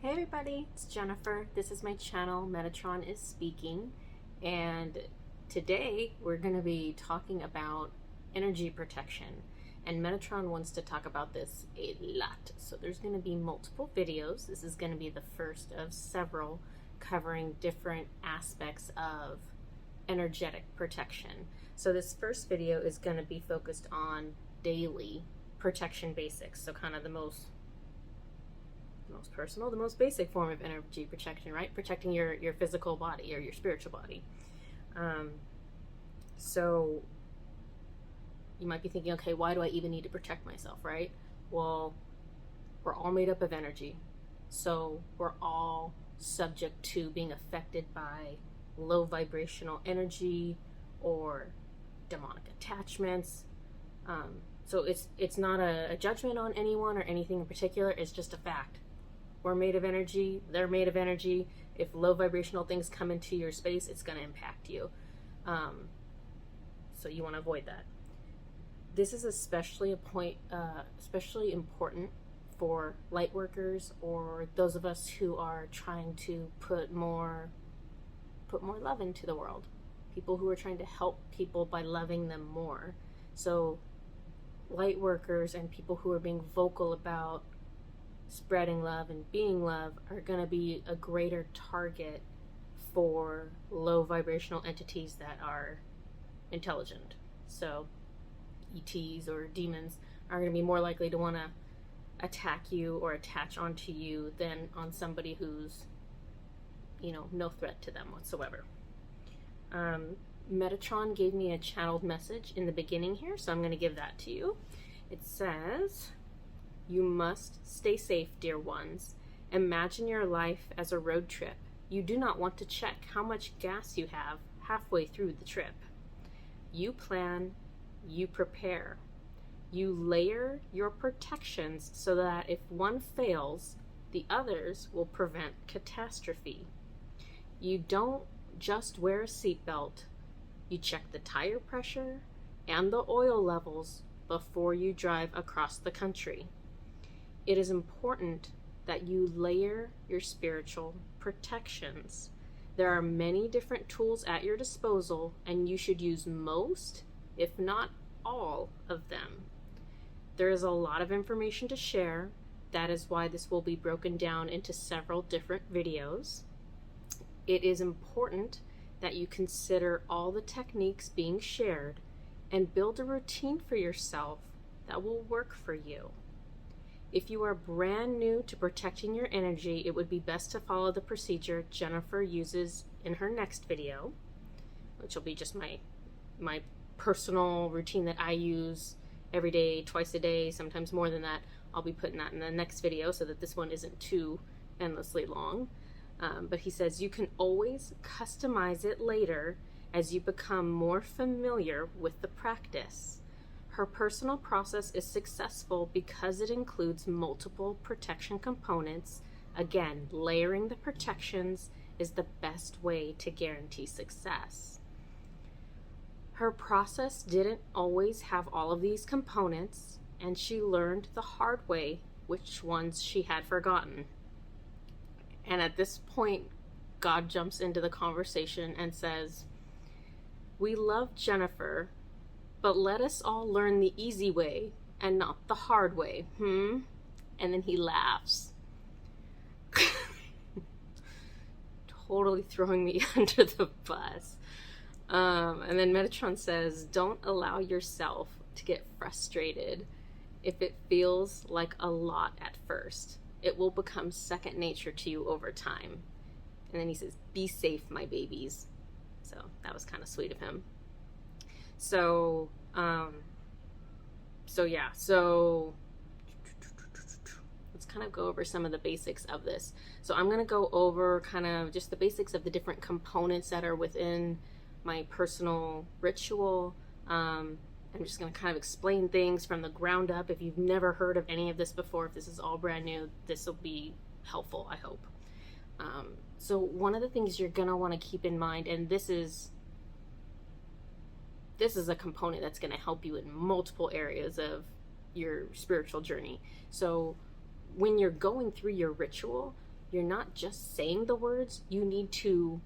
Hey everybody, it's Jennifer. This is my channel, Metatron is Speaking, and today we're going to be talking about energy protection, and Metatron wants to talk about this a lot. So there's going to be multiple videos. This is going to be the first of several covering different aspects of energetic protection. So this first video is going to be focused on daily protection basics, so kind of the most personal, the most basic form of energy protection, right? Protecting your physical body or your spiritual body. So you might be thinking, okay, why do I even need to protect myself, right? Well, we're all made up of energy. So we're all subject to being affected by low vibrational energy or demonic attachments. So it's not a judgment on anyone or anything in particular. It's just a fact. We're made of energy. They're made of energy. If low vibrational things come into your space, it's going to impact you. So you want to avoid that. This is especially especially important for light workers or those of us who are trying to put more love into the world. People who are trying to help people by loving them more. So light workers and people who are being vocal about spreading love and being love are going to be a greater target for low vibrational entities that are intelligent. So ETs or demons are going to be more likely to want to attack you or attach onto you than on somebody who's, no threat to them whatsoever. Metatron gave me a channeled message in the beginning here, so I'm going to give that to you. It says, "You must stay safe, dear ones. Imagine your life as a road trip. You do not want to check how much gas you have halfway through the trip. You plan, you prepare. You layer your protections so that if one fails, the others will prevent catastrophe. You don't just wear a seatbelt. You check the tire pressure and the oil levels before you drive across the country. It is important that you layer your spiritual protections. There are many different tools at your disposal, and you should use most, if not all, of them. There is a lot of information to share. That is why this will be broken down into several different videos. It is important that you consider all the techniques being shared and build a routine for yourself that will work for you. If you are brand new to protecting your energy, it would be best to follow the procedure Jennifer uses in her next video, which will be just my personal routine that I use every day, twice a day, sometimes more than that. I'll be putting that in the next video so that this one isn't too endlessly long. But he says you can always customize it later as you become more familiar with the practice. Her personal process is successful because it includes multiple protection components. Again, layering the protections is the best way to guarantee success. Her process didn't always have all of these components, and she learned the hard way which ones she had forgotten. And at this point, God jumps into the conversation and says, "We love Jennifer, but let us all learn the easy way and not the hard way, And then he laughs. Totally throwing me under the bus. And then Metatron says, "Don't allow yourself to get frustrated if it feels like a lot at first. It will become second nature to you over time." And then he says, "Be safe, my babies." So that was kind of sweet of him. So let's kind of go over some of the basics of this. So I'm going to go over kind of just the basics of the different components that are within my personal ritual. I'm just going to kind of explain things from the ground up. If you've never heard of any of this before, if this is all brand new, this will be helpful, I hope. So one of the things you're going to want to keep in mind, and this is a component that's going to help you in multiple areas of your spiritual journey. So when you're going through your ritual, you're not just saying the words, you need to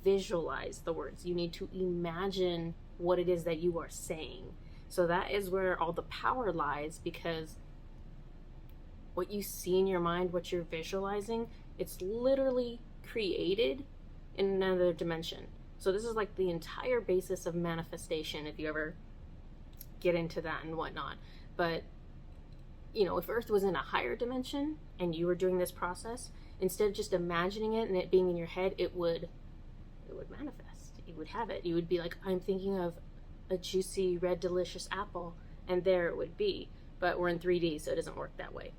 visualize the words. You need to imagine what it is that you are saying. So that is where all the power lies, because what you see in your mind, what you're visualizing, it's literally created in another dimension. So this is like the entire basis of manifestation, if you ever get into that and whatnot. But if Earth was in a higher dimension and you were doing this process, instead of just imagining it and it being in your head, it would manifest. You would have it. You would be like, I'm thinking of a juicy, red, delicious apple, and there it would be. But we're in 3D, so it doesn't work that way.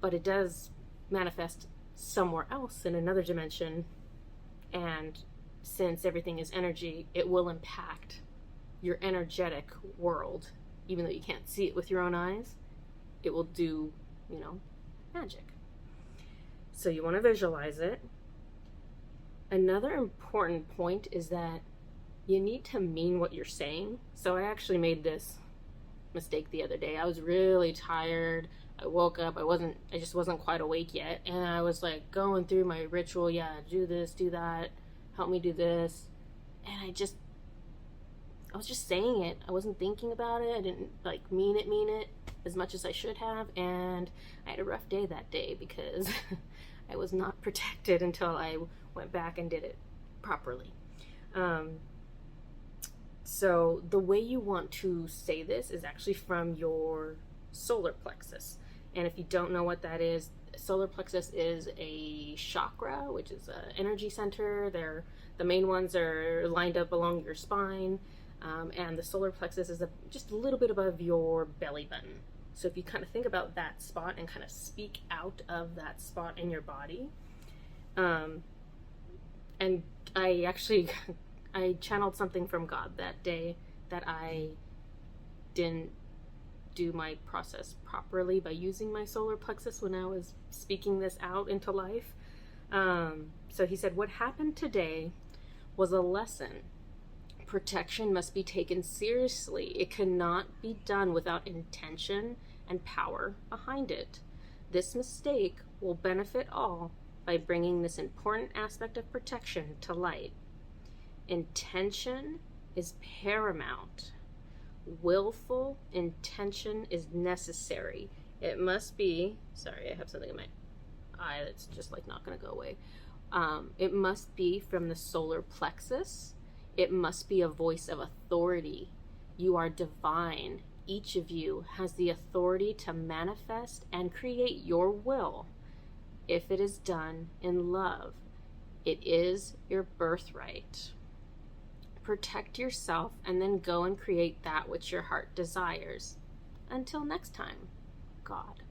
But it does manifest somewhere else in another dimension, and since everything is energy, it will impact your energetic world. Even though you can't see it with your own eyes, it will do, magic. So you want to visualize it. Another important point is that you need to mean what you're saying. So I actually made this mistake the other day. I was really tired. I woke up. I just wasn't quite awake yet. And I was like going through my ritual. Yeah, do this, do that. Help me do this. And I was just saying it. I wasn't thinking about it. I didn't mean it as much as I should have. And I had a rough day that day because I was not protected until I went back and did it properly. So the way you want to say this is actually from your solar plexus. And if you don't know what that is, solar plexus is a chakra, which is an energy center. The main ones are lined up along your spine. And the solar plexus is just a little bit above your belly button. So if you kind of think about that spot and kind of speak out of that spot in your body. And I channeled something from God that day that I didn't do my process properly by using my solar plexus when I was speaking this out into life. So he said, what happened today was a lesson. Protection must be taken seriously. It cannot be done without intention and power behind it. This mistake will benefit all by bringing this important aspect of protection to light. Intention is paramount. Willful intention is necessary. It must be, sorry, I have something in my eye that's just not going to go away. It must be from the solar plexus. It must be a voice of authority. You are divine. Each of you has the authority to manifest and create your will. If it is done in love, it is your birthright. Protect yourself and then go and create that which your heart desires. Until next time, God.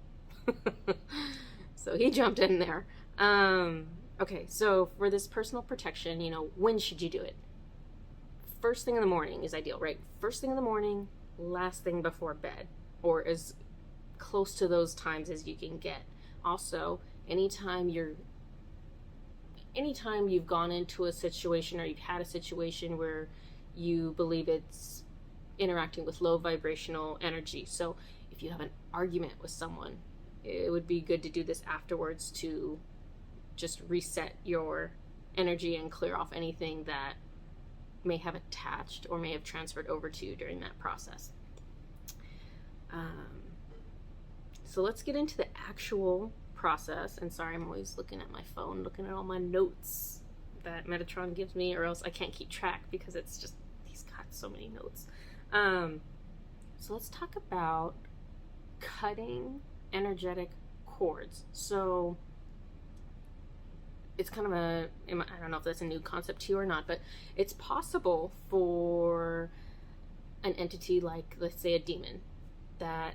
So he jumped in there. Okay, so for this personal protection, when should you do it? First thing in the morning is ideal, right? First thing in the morning, last thing before bed, or as close to those times as you can get. Also, anytime you've gone into a situation or you've had a situation where you believe it's interacting with low vibrational energy. So if you have an argument with someone, it would be good to do this afterwards to just reset your energy and clear off anything that may have attached or may have transferred over to you during that process. So let's get into the actual process. And sorry, I'm always looking at my phone, looking at all my notes that Metatron gives me, or else I can't keep track because it's just, he's got so many notes. So let's talk about cutting energetic cords. So it's kind of I don't know if that's a new concept to you or not, but it's possible for an entity like, let's say, a demon, that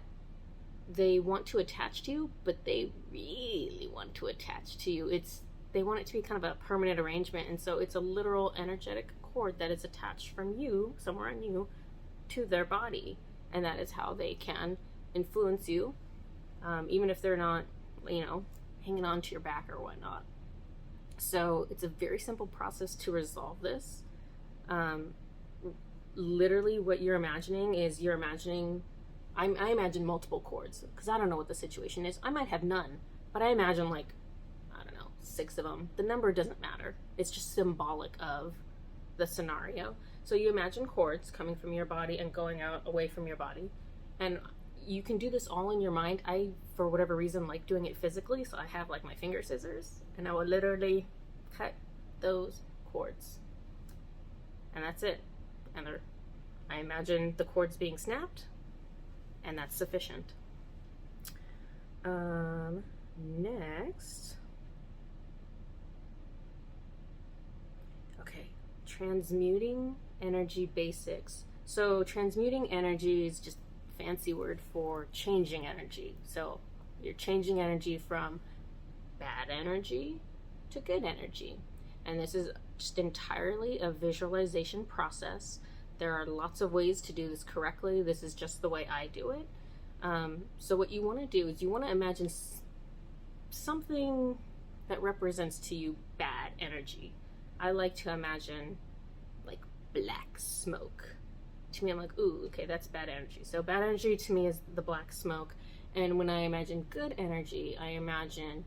they want to attach to you, but they really want to attach to you. They want it to be kind of a permanent arrangement, and so it's a literal energetic cord that is attached from you, somewhere on you, to their body, and that is how they can influence you, even if they're not, hanging on to your back or whatnot. So it's a very simple process to resolve this. Literally what you're imagining is I imagine multiple cords, because I don't know what the situation is. I might have none, but I imagine I don't know, 6 of them. The number doesn't matter. It's just symbolic of the scenario. So you imagine cords coming from your body and going out away from your body. And you can do this all in your mind. I, for whatever reason, like doing it physically. So I have like my finger scissors and I will literally cut those cords. And that's it. And I imagine the cords being snapped, and that's sufficient. Next. Okay, transmuting energy basics. So transmuting energy is just a fancy word for changing energy. So you're changing energy from bad energy to good energy. And this is just entirely a visualization process. There are lots of ways to do this correctly. This is just the way I do it. So what you want to do is you want to imagine something that represents to you bad energy. I like to imagine like black smoke. To me, I'm like, ooh, okay, that's bad energy. So bad energy to me is the black smoke. And when I imagine good energy, I imagine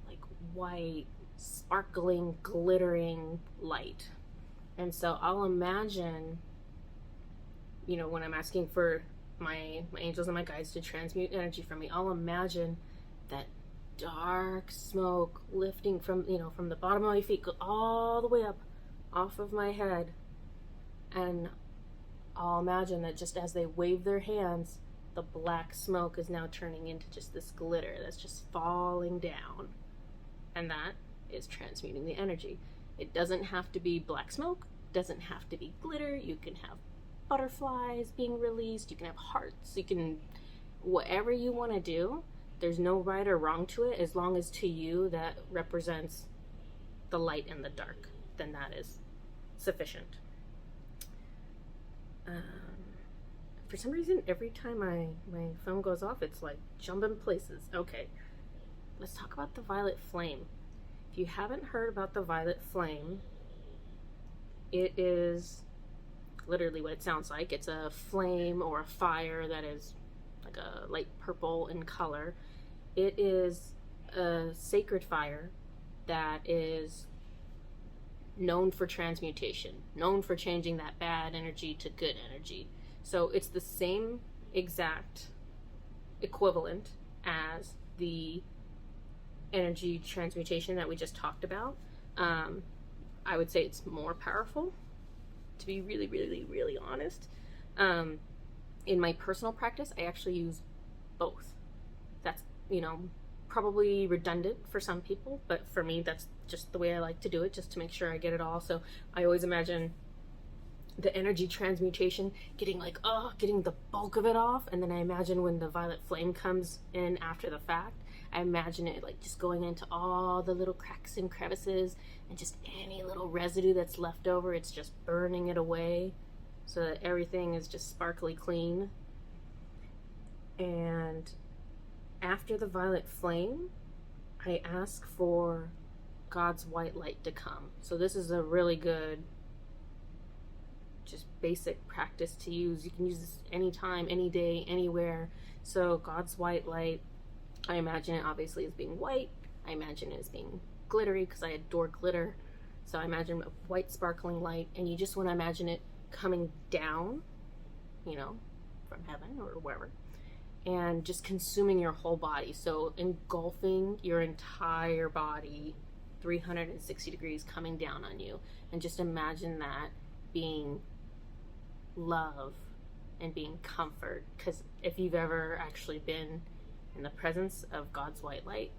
like white, sparkling, glittering light. And so I'll imagine, you know, when I'm asking for my angels and my guides to transmute energy from me, I'll imagine that dark smoke lifting from, you know, from the bottom of my feet, go all the way up off of my head. And I'll imagine that just as they wave their hands, the black smoke is now turning into just this glitter that's just falling down. And that is transmuting the energy. It doesn't have to be black smoke, doesn't have to be glitter. You can have butterflies being released, you can have hearts, you can, whatever you want to do. There's no right or wrong to it, as long as to you that represents the light and the dark, then that is sufficient. For some reason, every time my phone goes off, it's like jumping places. Okay, let's talk about the violet flame. If you haven't heard about the violet flame, it is literally what it sounds like. It's a flame or a fire that is like a light purple in color. It is a sacred fire that is known for transmutation, known for changing that bad energy to good energy. So it's the same exact equivalent as the energy transmutation that we just talked about. I would say it's more powerful, to be really, really, really honest. In my personal practice, I actually use both. That's, you know, probably redundant for some people, but for me, that's just the way I like to do it, just to make sure I get it all. So I always imagine the energy transmutation getting like, getting the bulk of it off, and then I imagine when the violet flame comes in after the fact, I imagine it like just going into all the little cracks and crevices, and just any little residue that's left over, it's just burning it away so that everything is just sparkly clean. And after the violet flame, I ask for God's white light to come. So this is a really good, just basic practice to use. You can use this anytime, any day, anywhere. So God's white light, I imagine it obviously as being white. I imagine it as being glittery because I adore glitter. So I imagine a white sparkling light, and you just want to imagine it coming down, you know, from heaven or wherever, and just consuming your whole body. So engulfing your entire body, 360 degrees, coming down on you. And just imagine that being love and being comfort. Because if you've ever actually been in the presence of God's white light,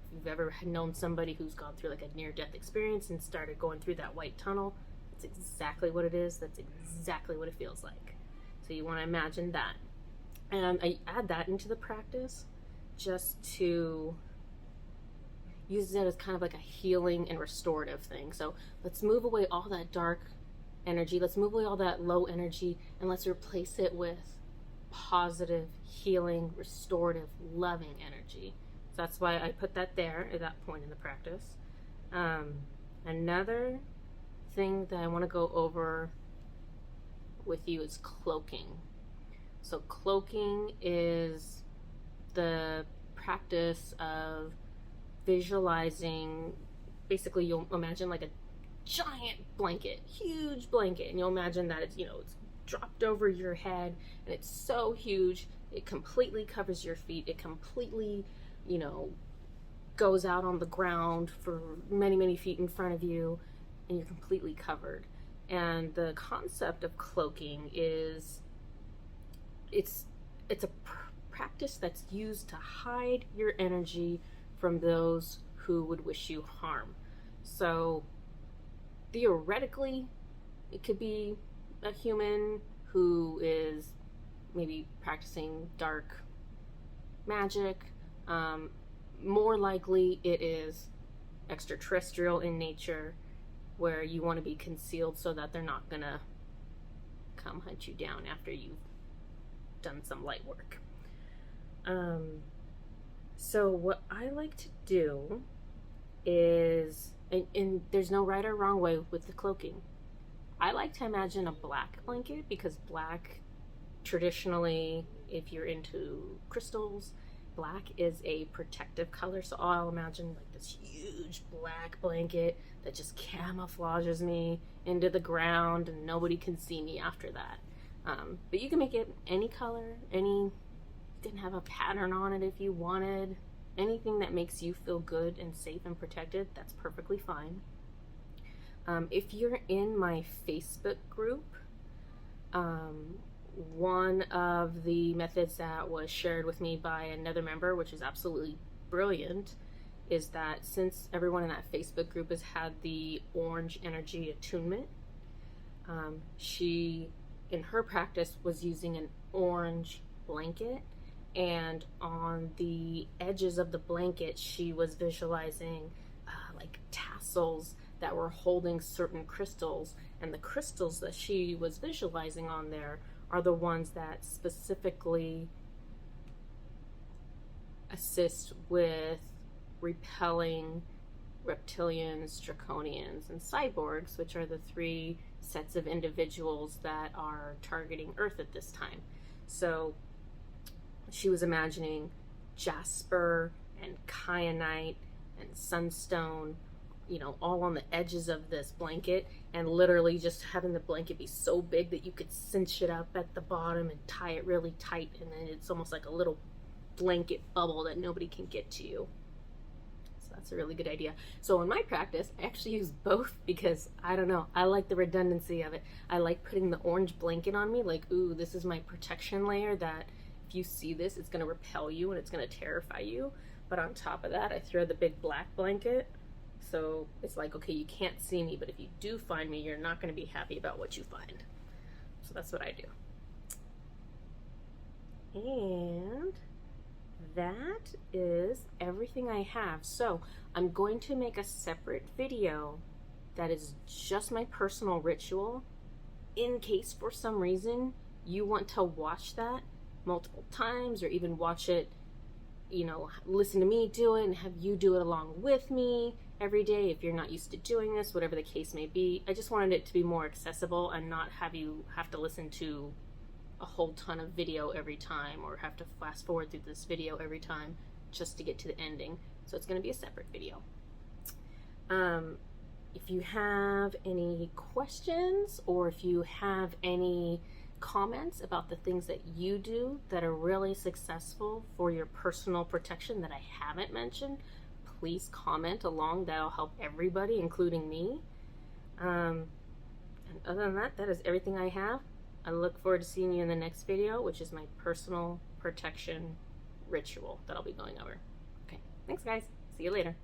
if you've ever known somebody who's gone through like a near-death experience and started going through that white tunnel, that's exactly what it is. That's exactly what it feels like. So you want to imagine that. And I add that into the practice just to use it as kind of like a healing and restorative thing. So let's move away all that dark energy. Let's move away all that low energy, and let's replace it with positive, healing, restorative, loving energy. So that's why I put that there at that point in the practice. Another thing that I want to go over with you is cloaking. So cloaking is the practice of visualizing, basically you'll imagine like a giant blanket, huge blanket, and you'll imagine that it's, it's dropped over your head, and it's so huge, it completely covers your feet, it completely, goes out on the ground for many, many feet in front of you, and you're completely covered. And the concept of cloaking is, it's a practice that's used to hide your energy from those who would wish you harm. So theoretically, it could be a human who is maybe practicing dark magic. More likely it is extraterrestrial in nature, where you want to be concealed so that they're not gonna come hunt you down after you've done some light work. So what I like to do is, and there's no right or wrong way with the cloaking. I like to imagine a black blanket, because black, traditionally, if you're into crystals, black is a protective color. So I'll imagine like this huge black blanket that just camouflages me into the ground, and nobody can see me after that. But you can make it any color, you can have a pattern on it if you wanted. Anything that makes you feel good and safe and protected, that's perfectly fine. If you're in my Facebook group, one of the methods that was shared with me by another member, which is absolutely brilliant, is that since everyone in that Facebook group has had the orange energy attunement, she, in her practice, was using an orange blanket, and on the edges of the blanket she was visualizing like tassels that were holding certain crystals, and the crystals that she was visualizing on there are the ones that specifically assist with repelling reptilians, draconians, and cyborgs, which are the three sets of individuals that are targeting Earth at this time. So she was imagining jasper and kyanite and sunstone, all on the edges of this blanket, and literally just having the blanket be so big that you could cinch it up at the bottom and tie it really tight, and then it's almost like a little blanket bubble that nobody can get to you. So that's a really good idea. So in my practice, I actually use both, because I don't know, I like the redundancy of it. I like putting the orange blanket on me, like, ooh, this is my protection layer, that if you see this, it's going to repel you and it's going to terrify you. But on top of that, I throw the big black blanket. So it's like, okay, you can't see me, but if you do find me, you're not going to be happy about what you find. So that's what I do. And that is everything I have. So I'm going to make a separate video that is just my personal ritual, in case for some reason you want to watch that multiple times, or even watch it, listen to me do it and have you do it along with me every day if you're not used to doing this, whatever the case may be. I just wanted it to be more accessible and not have you have to listen to a whole ton of video every time, or have to fast forward through this video every time just to get to the ending. So it's going to be a separate video. If you have any questions, or if you have any comments about the things that you do that are really successful for your personal protection that I haven't mentioned, please comment along. That'll help everybody, including me. And other than that, that is everything I have. I look forward to seeing you in the next video, which is my personal protection ritual that I'll be going over. Okay, thanks guys. See you later.